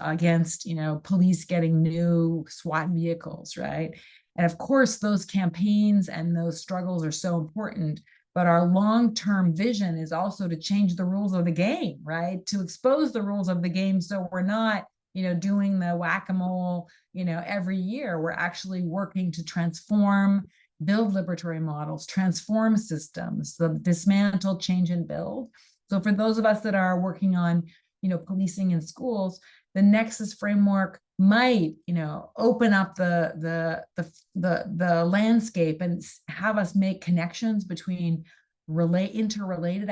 against, police getting new SWAT vehicles, right? And of course, those campaigns and those struggles are so important, but our long-term vision is also to change the rules of the game, right? To expose the rules of the game, so we're not, doing the whack-a-mole, every year. We're actually working to transform, build liberatory models, transform systems, so dismantle, change, and build. So for those of us that are working on, policing in schools, the Nexus framework might, open up the landscape and have us make connections between interrelated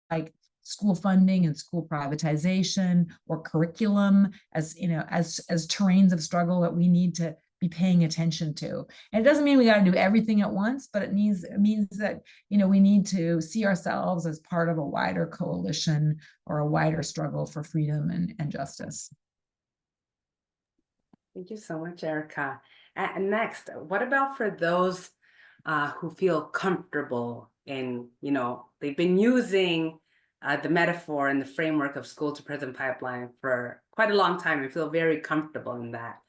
like school funding and school privatization, or curriculum as terrains of struggle that we need to be paying attention to. And it doesn't mean we got to do everything at once, but it means that we need to see ourselves as part of a wider coalition or a wider struggle for freedom and justice. Thank you so much, Erica. And next, what about for those who feel comfortable in, they've been using the metaphor and the framework of school to prison pipeline for quite a long time and feel very comfortable in that?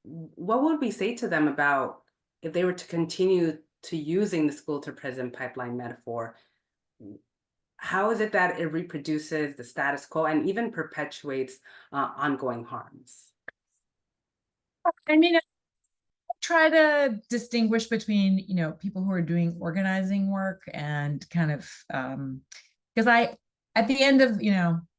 What would we say to them about if they were to continue to using the school to prison pipeline metaphor? How is it that it reproduces the status quo and even perpetuates ongoing harms? I mean, I try to distinguish between, people who are doing organizing work and kind of, because at the end of,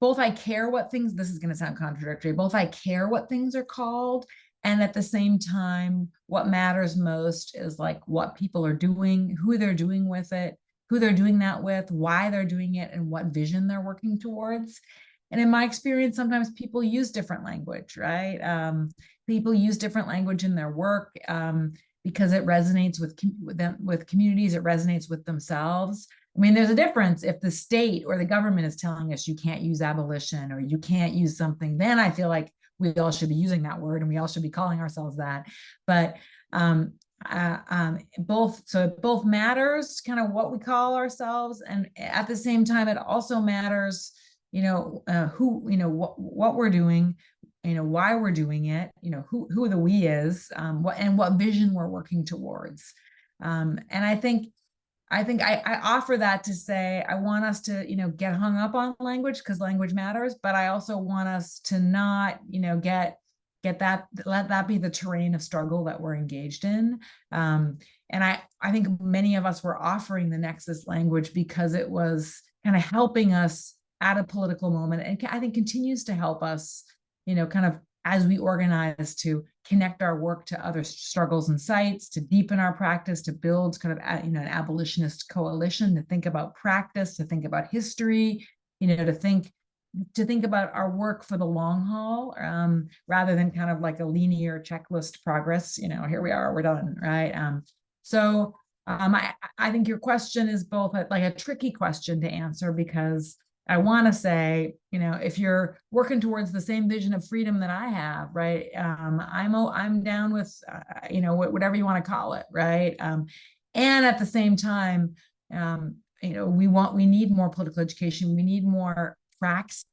both I care what things, this is going to sound contradictory, both I care what things are called, and at the same time, what matters most is like what people are doing, who they're doing with it, who they're doing that with, why they're doing it, and what vision they're working towards. And in my experience, sometimes people use different language, right? People use different language in their work because it resonates with communities, it resonates with themselves. I mean, there's a difference if the state or the government is telling us you can't use abolition or you can't use something, then I feel like we all should be using that word and we all should be calling ourselves that. But both matters, kind of what we call ourselves, and at the same time, it also matters, what we're doing, why we're doing it, who the we is, what vision we're working towards. And I think I offer that to say, I want us to, get hung up on language because language matters, but I also want us to not, let that be the terrain of struggle that we're engaged in. And I think many of us were offering the Nexus language because it was kind of helping us at a political moment, and I think continues to help us, kind of as we organize to connect our work to other struggles and sites, to deepen our practice, to build kind of, an abolitionist coalition, to think about practice, to think about history, to think about our work for the long haul, rather than kind of like a linear checklist progress, here we are, we're done, right? I think your question is both like a tricky question to answer, because I want to say, if you're working towards the same vision of freedom that I have, right? I'm down with, whatever you want to call it, right? And at the same time, we need more political education. We need more praxis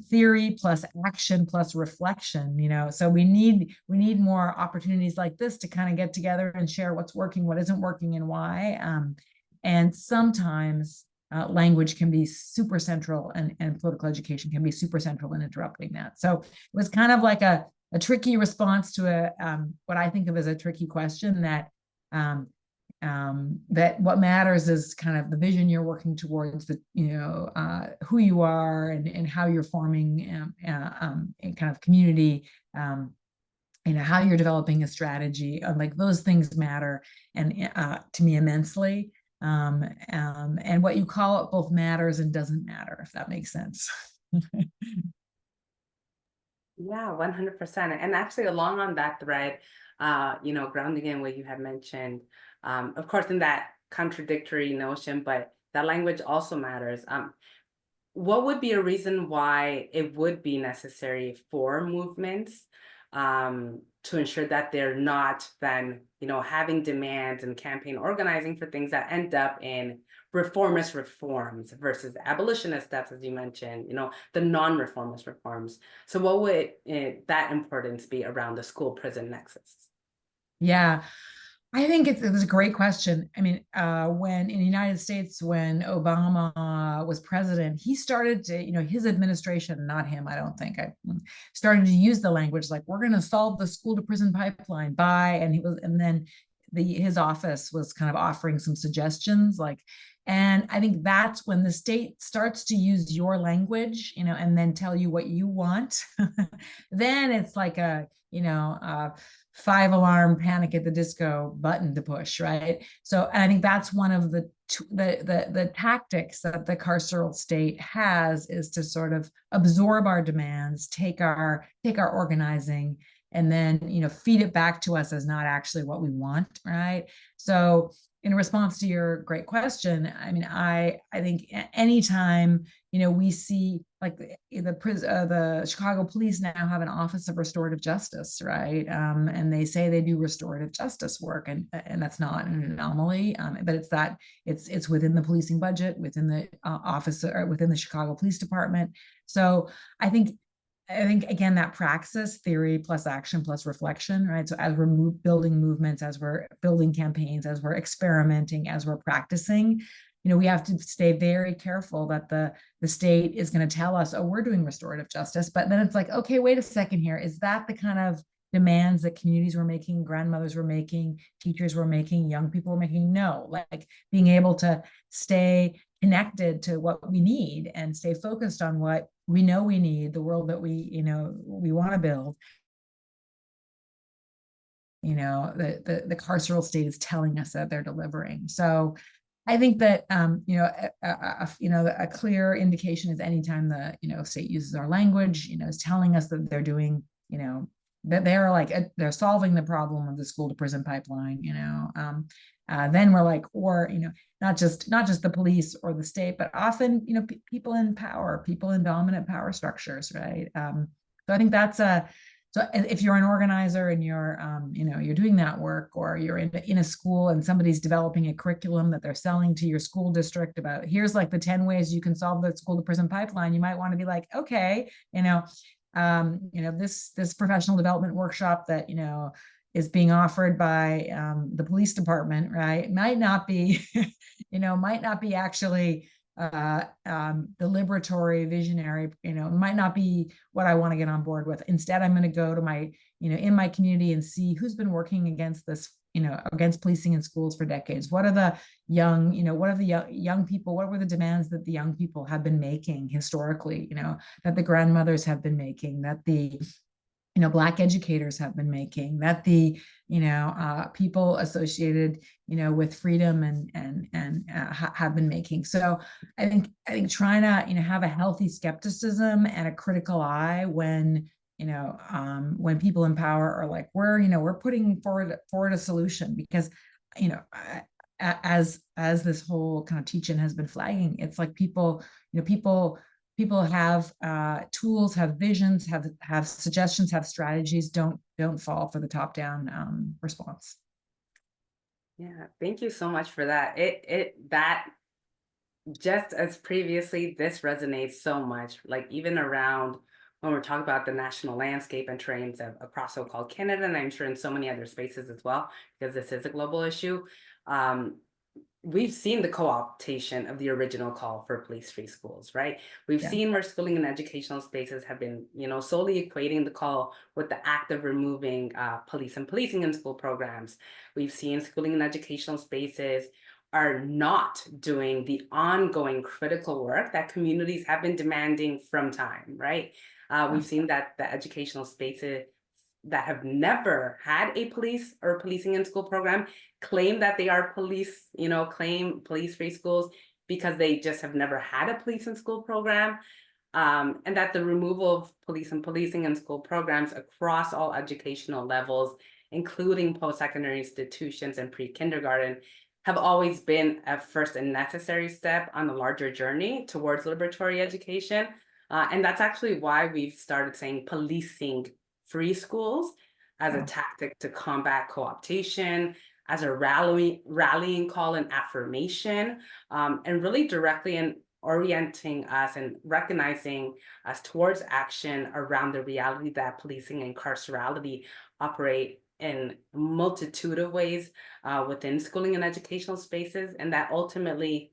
theory plus action plus reflection, so we need more opportunities like this to kind of get together and share what's working, what isn't working, and why. And sometimes language can be super central, and political education can be super central in interrupting that. So it was kind of like a tricky response to what I think of as a tricky question, that that what matters is kind of the vision you're working towards, the who you are, and how you're forming a kind of community, how you're developing a strategy. Like those things matter, and to me immensely. And what you call it both matters and doesn't matter, if that makes sense. Yeah, 100%. And actually, along on that thread, grounding in what you had mentioned, of course, in that contradictory notion, but that language also matters. What would be a reason why it would be necessary for movements to ensure that they're not then, having demands and campaign organizing for things that end up in reformist reforms versus abolitionist steps, as you mentioned, the non-reformist reforms. So what would that importance be around the school prison nexus? Yeah, I think it was a great question. I mean, when in the United States, when Obama was president, he started to, his administration, not him, I don't think, started to use the language like, we're going to solve the school to prison pipeline by, and then his office was kind of offering some suggestions, like, and I think that's when the state starts to use your language, and then tell you what you want. Then it's like a, 5-alarm Panic at the Disco button to push, right? So I think that's one of the tactics that the carceral state has, is to sort of absorb our demands, take our organizing, and then feed it back to us as not actually what we want, right? So in response to your great question, I mean, I think anytime we see, like, the Chicago police now have an Office of Restorative Justice, right? And they say they do restorative justice work, and that's not an anomaly, but it's within the policing budget, within the office, or within the Chicago Police Department. So I think again, that praxis, theory plus action plus reflection, right? So as we're building movements, as we're building campaigns, as we're experimenting, as we're practicing, we have to stay very careful that the state is going to tell us, oh, we're doing restorative justice. But then it's like, okay, wait a second here. Is that the kind of demands that communities were making, grandmothers were making, teachers were making, young people were making? No, like being able to stay connected to what we need and stay focused on what we know we need, the world that we want to build. The carceral state is telling us that they're delivering. So I think that a clear indication is anytime the state uses our language, is telling us that they're doing, that they're solving the problem of the school to prison pipeline. Then we're like, or not just the police or the state, but often people in power, people in dominant power structures, right? So I think that's so if you're an organizer and you're you're doing that work, or you're in a school and somebody's developing a curriculum that they're selling to your school district about, here's like the 10 ways you can solve the school to prison pipeline, you might want to be like, okay, this professional development workshop that is being offered by the police department, right, might not be actually the liberatory visionary, might not be what I want to get on board with. Instead, I'm going to go to my, in my community and see who's been working against this, against policing in schools for decades. What are the young, what are the young people, what were the demands that the young people have been making historically, that the grandmothers have been making, that the Black educators have been making, that the people associated with freedom and have been making. So I think trying to have a healthy skepticism and a critical eye when people in power are like, we're putting forward a solution, because as this whole kind of teaching has been flagging, it's like people have tools, have visions, have suggestions, have strategies. Don't fall for the top-down response. Yeah, thank you so much for that. just as previously, this resonates so much, like even around when we're talking about the national landscape and terrains across so-called Canada, and I'm sure in so many other spaces as well, because this is a global issue. Um, we've seen the co-optation of the original call for police-free schools, right? We've Yeah. seen where schooling and educational spaces have been, solely equating the call with the act of removing police and policing in school programs. We've seen schooling and educational spaces are not doing the ongoing critical work that communities have been demanding from time, right? We've seen that the educational spaces that have never had a police or policing in school program claim that they are police, claim police-free schools because they just have never had a police in school program. And that the removal of police and policing in school programs across all educational levels, including post-secondary institutions and pre-kindergarten, have always been a first and necessary step on a larger journey towards liberatory education. And that's actually why we've started saying policing free schools as a Yeah. tactic to combat co-optation, as a rallying call and affirmation, and really directly and orienting us and recognizing us towards action around the reality that policing and carcerality operate in a multitude of ways within schooling and educational spaces, and that ultimately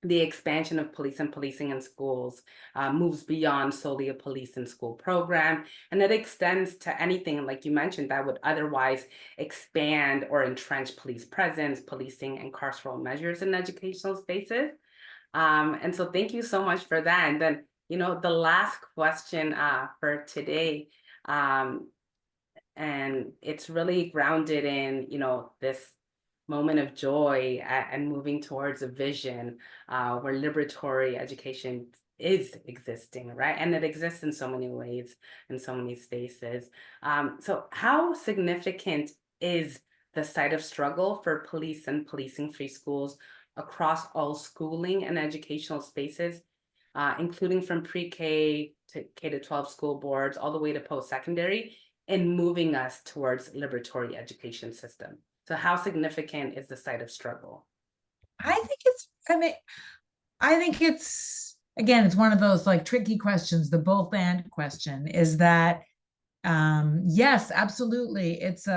the expansion of police and policing in schools moves beyond solely a police in school program, and it extends to anything, like you mentioned, that would otherwise expand or entrench police presence, policing, and carceral measures in educational spaces. And so thank you so much for that. And then, the last question for today, um, and it's really grounded in, this moment of joy and moving towards a vision where liberatory education is existing, right? And it exists in so many ways, in so many spaces. So how significant is the site of struggle for police and policing free schools across all schooling and educational spaces, including from pre-K to K to 12 school boards, all the way to post-secondary, in moving us towards liberatory education system? So how significant is the site of struggle? I think it's, again, it's one of those like tricky questions. The both and question is that, yes, absolutely. It's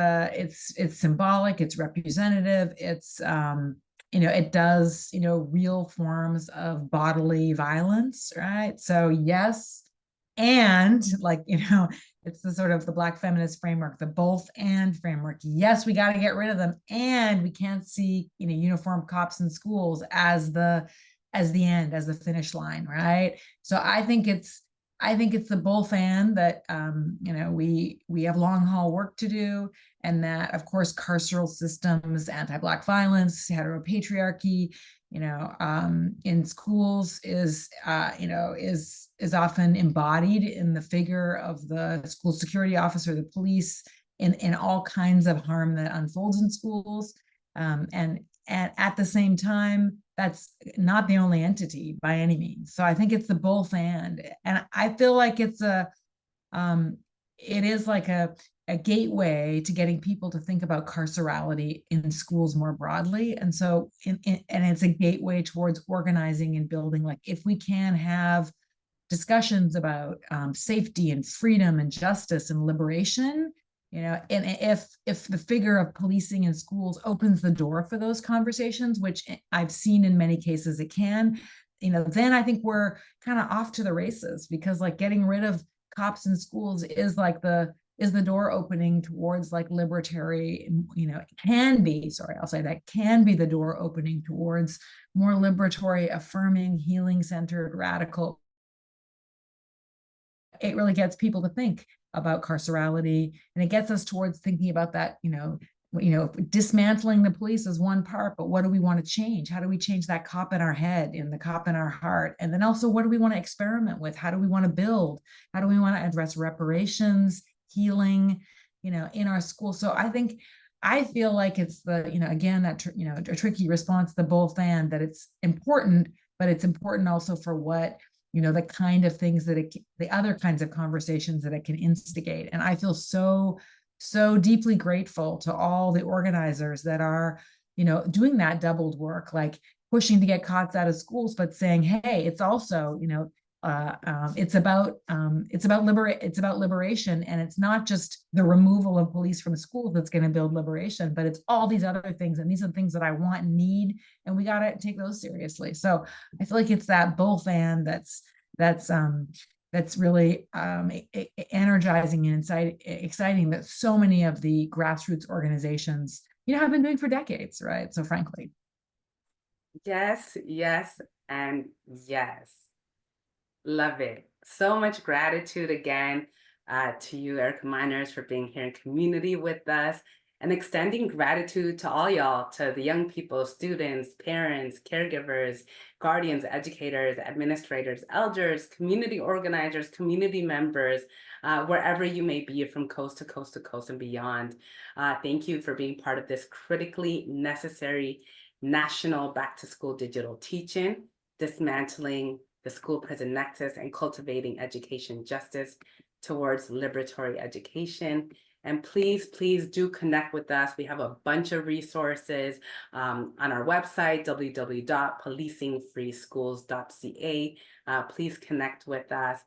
symbolic, it's representative, it does, real forms of bodily violence, right? So yes, and like, it's the sort of the Black feminist framework, the both and framework. Yes, we got to get rid of them, and we can't see, uniformed cops in schools as the end, as the finish line, right? So I think it's the both and that, we have long haul work to do, and that of course carceral systems, anti-Black violence, heteropatriarchy, in schools is often embodied in the figure of the school security officer, the police, in all kinds of harm that unfolds in schools, and at the same time, that's not the only entity by any means. So I think it's the both and I feel like it is like a gateway to getting people to think about carcerality in schools more broadly. And so, and it's a gateway towards organizing and building, like if we can have discussions about safety and freedom and justice and liberation, and if the figure of policing in schools opens the door for those conversations, which I've seen in many cases it can, then I think we're kind of off to the races, because like getting rid of cops in schools is like the door opening towards like liberatory, can be, sorry, I'll say that can be the door opening towards more liberatory, affirming, healing centered, radical. It really gets people to think about carcerality, and it gets us towards thinking about that, dismantling the police is one part, but what do we want to change? How do we change that cop in our head and the cop in our heart? And then also, what do we want to experiment with? How do we want to build? How do we want to address reparations, healing, in our school? So I feel like it's the, again, that, a tricky response, the both and, that it's important, but it's important also for what, the kind of things that the other kinds of conversations that it can instigate. And I feel so deeply grateful to all the organizers that are, doing that doubled work, like pushing to get cots out of schools, but saying, hey, it's also, it's about liberation, and it's not just the removal of police from schools that's going to build liberation, but it's all these other things, and these are the things that I want and need, and we got to take those seriously. So I feel like it's that both and that's really energizing and exciting that so many of the grassroots organizations, have been doing for decades, right? So frankly. Yes, yes, and yes. Love it. So much gratitude again to you, Erica Miners, for being here in community with us, and extending gratitude to all y'all, to the young people, students, parents, caregivers, guardians, educators, administrators, elders, community organizers, community members, wherever you may be from coast to coast to coast and beyond. Thank you for being part of this critically necessary national back to school digital teaching, dismantling the school prison nexus and cultivating education justice towards liberatory education. And please, please do connect with us. We have a bunch of resources on our website, www.policingfreeschools.ca. Please connect with us.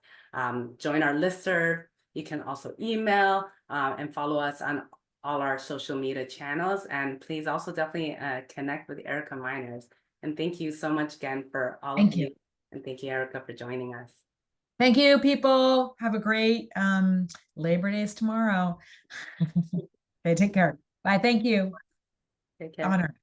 Join our listserv. You can also email and follow us on all our social media channels. And please also definitely connect with Erica Miners. And thank you so much again for all of you. And thank you, Erica, for joining us. Thank you, people. Have a great Labor Days tomorrow. Okay, take care. Bye. Thank you. Take care. Honor.